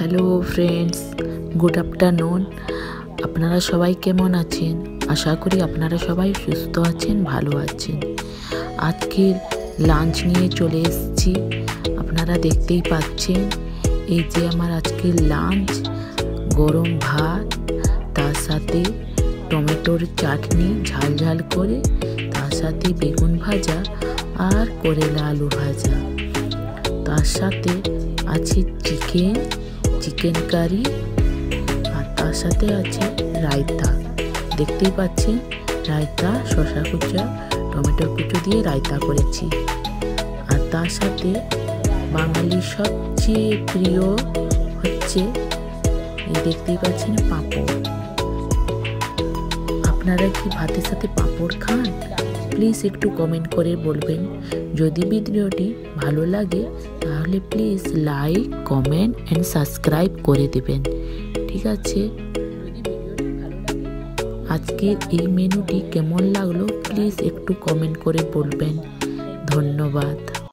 Hello friends, good afternoon. আপনারা সবাই কেমন আছেন? আশা করি আপনারা সবাই সুস্থ আছেন, ভালো আছেন। আজকের লাঞ্চ নিয়ে চলে এসেছি। আপনারা দেখতেই পাচ্ছেন, এই যে আমার আজকের লাঞ্চ, গরম ভাত, তার সাথে টমেটোর চাটনি ঝাল ঝাল করে, তার সাথে বেগুন ভাজা আর করেলা আলু ভাজা, তার সাথে আছে চিকেন কারি, আর তার সাথে আছে রায়তা। দেখতেই পাচ্ছেন রায়তা, শসা কুচা, টমেটো কুচো দিয়ে রায়তা করেছি। আর তার সাথে বাঙালির সবচেয়ে প্রিয় হচ্ছে, দেখতেই পাচ্ছেন, পাঁপড়। আপনারা কি ভাতের সাথে পাঁপড় খান? প্লিজ একটু কমেন্ট করে বলবেন। যদি ভিডিওটি ভালো লাগে তাহলে please like, comment and subscribe করে দেবেন, ঠিক আছে? আজকের এই মেনুটি কেমন লাগলো প্লিজ একটু কমেন্ট করে বলবেন। ধন্যবাদ।